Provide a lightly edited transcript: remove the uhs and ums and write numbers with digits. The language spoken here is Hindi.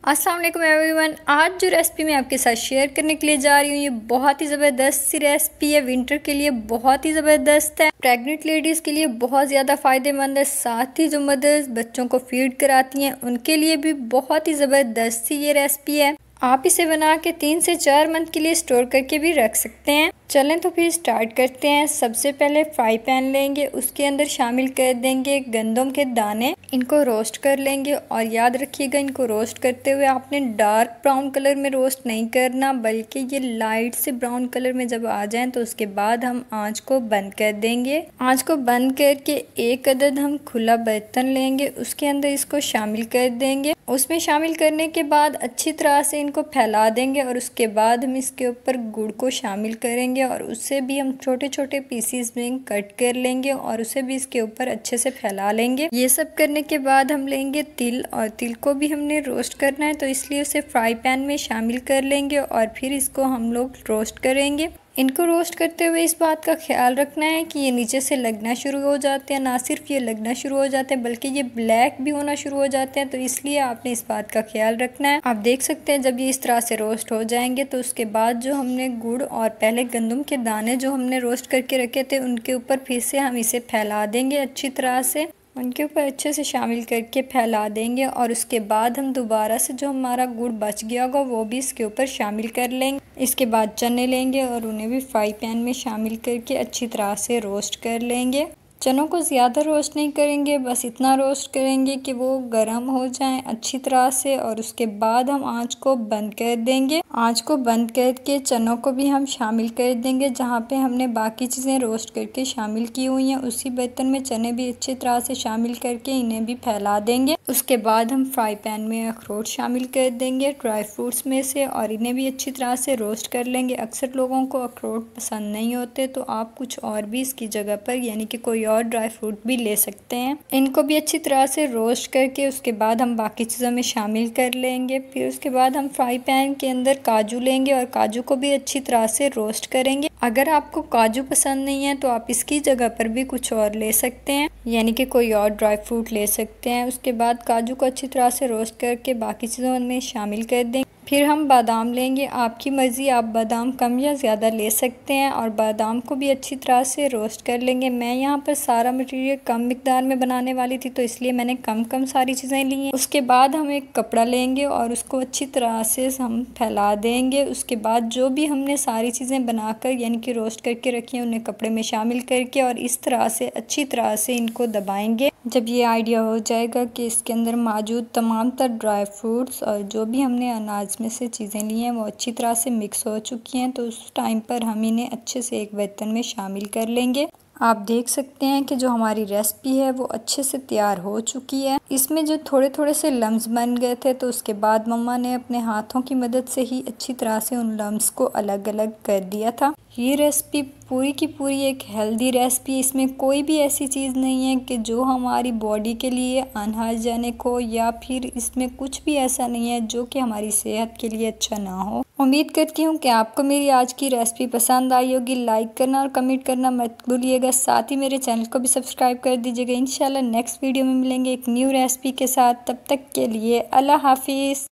अस्सलाम वालेकुम एवरीवन। आज जो रेसिपी मैं आपके साथ शेयर करने के लिए जा रही हूँ ये बहुत ही ज़बरदस्त सी रेसिपी है। विंटर के लिए बहुत ही ज़बरदस्त है, प्रेग्नेंट लेडीज़ के लिए बहुत ज़्यादा फ़ायदेमंद है, साथ ही जो मदर्स बच्चों को फीड कराती हैं उनके लिए भी बहुत ही ज़बरदस्त सी ये रेसिपी है। आप इसे बना के 3 से 4 मंथ के लिए स्टोर करके भी रख सकते हैं। चलें तो फिर स्टार्ट करते हैं। सबसे पहले फ्राई पैन लेंगे, उसके अंदर शामिल कर देंगे गंदम के दाने, इनको रोस्ट कर लेंगे। और याद रखिएगा इनको रोस्ट करते हुए आपने डार्क ब्राउन कलर में रोस्ट नहीं करना, बल्कि ये लाइट से ब्राउन कलर में जब आ जाएं तो उसके बाद हम आंच को बंद कर देंगे। आंच को बंद करके एक अदद हम खुला बर्तन लेंगे, उसके अंदर इसको शामिल कर देंगे। उसमें शामिल करने के बाद अच्छी तरह से इनको फैला देंगे और उसके बाद हम इसके ऊपर गुड़ को शामिल करेंगे और उससे भी हम छोटे छोटे पीसीस में कट कर लेंगे और उसे भी इसके ऊपर अच्छे से फैला लेंगे। ये सब करने के बाद हम लेंगे तिल, और तिल को भी हमने रोस्ट करना है तो इसलिए उसे फ्राई पैन में शामिल कर लेंगे और फिर इसको हम लोग रोस्ट करेंगे। इनको रोस्ट करते हुए इस बात का ख्याल रखना है कि ये नीचे से लगना शुरू हो जाते हैं। ना सिर्फ ये लगना शुरू हो जाते हैं बल्कि ये ब्लैक भी होना शुरू हो जाते हैं, तो इसलिए आपने इस बात का ख्याल रखना है। आप देख सकते हैं जब ये इस तरह से रोस्ट हो जाएंगे तो उसके बाद जो हमने गुड़ और पहले गंदम के दाने जो हमने रोस्ट करके रखे थे उनके ऊपर फिर से हम इसे फैला देंगे अच्छी तरह से, उनके ऊपर अच्छे से शामिल करके फैला देंगे। और उसके बाद हम दोबारा से जो हमारा गुड़ बच गया होगा वो भी इसके ऊपर शामिल कर लेंगे। इसके बाद चने लेंगे और उन्हें भी फ्राई पैन में शामिल करके अच्छी तरह से रोस्ट कर लेंगे। चनों को ज़्यादा रोस्ट नहीं करेंगे, बस इतना रोस्ट करेंगे कि वो गर्म हो जाएं अच्छी तरह से। और उसके बाद हम आंच को बंद कर देंगे। आंच को बंद करके चनों को भी हम शामिल कर देंगे जहाँ पे हमने बाकी चीज़ें रोस्ट करके शामिल की हुई हैं, उसी बर्तन में चने भी अच्छी तरह से शामिल करके इन्हें भी फैला देंगे। उसके बाद हम फ्राई पैन में अखरोट शामिल कर देंगे ड्राई फ्रूट्स में से, और इन्हें भी अच्छी तरह से रोस्ट कर लेंगे। अक्सर लोगों को अखरोट पसंद नहीं होते तो आप कुछ और भी इसकी जगह पर यानी कि कोई और ड्राई फ्रूट भी ले सकते हैं। इनको भी अच्छी तरह से रोस्ट करके उसके बाद हम बाकी चीज़ों में शामिल कर लेंगे। फिर उसके बाद हम फ्राई पैन के अंदर काजू लेंगे और काजू को भी अच्छी तरह से रोस्ट करेंगे। अगर आपको काजू पसंद नहीं है तो आप इसकी जगह पर भी कुछ और ले सकते हैं, यानी कि कोई और ड्राई फ्रूट ले सकते हैं। उसके बाद काजू को अच्छी तरह से रोस्ट करके बाकी चीज़ों में शामिल कर देंगे। फिर हम बादाम लेंगे, आपकी मर्ज़ी, आप बादाम कम या ज़्यादा ले सकते हैं, और बादाम को भी अच्छी तरह से रोस्ट कर लेंगे। मैं यहाँ पर सारा मटेरियल कम मिकदार में बनाने वाली थी तो इसलिए मैंने कम सारी चीज़ें ली हैं। उसके बाद हम एक कपड़ा लेंगे और उसको अच्छी तरह से हम फैला देंगे। उसके बाद जो भी हमने सारी चीज़ें बनाकर यानी कि रोस्ट करके रखी हैं उन्हें कपड़े में शामिल करके और इस तरह से अच्छी तरह से इनको दबाएंगे। जब ये आइडिया हो जाएगा कि इसके अंदर मौजूद तमाम तर ड्राई फ्रूट्स और जो भी हमने अनाज में से चीज़ें ली हैं वो अच्छी तरह से मिक्स हो चुकी हैं, तो उस टाइम पर हम इन्हें अच्छे से एक बर्तन में शामिल कर लेंगे। आप देख सकते हैं कि जो हमारी रेसिपी है वो अच्छे से तैयार हो चुकी है। इसमें जो थोड़े थोड़े से लम्स बन गए थे तो उसके बाद मम्मा ने अपने हाथों की मदद से ही अच्छी तरह से उन लम्स को अलग अलग कर दिया था। ये रेसिपी पूरी की पूरी एक हेल्दी रेसिपी, इसमें कोई भी ऐसी चीज़ नहीं है कि जो हमारी बॉडी के लिए अनहाइजेनिक हो, या फिर इसमें कुछ भी ऐसा नहीं है जो कि हमारी सेहत के लिए अच्छा ना हो। उम्मीद करती हूँ कि आपको मेरी आज की रेसिपी पसंद आई होगी। लाइक करना और कमेंट करना मत भूलिएगा, साथ ही मेरे चैनल को भी सब्सक्राइब कर दीजिएगा। इंशाल्लाह नेक्स्ट वीडियो में मिलेंगे एक न्यू रेसिपी के साथ। तब तक के लिए अल्लाह हाफिज़।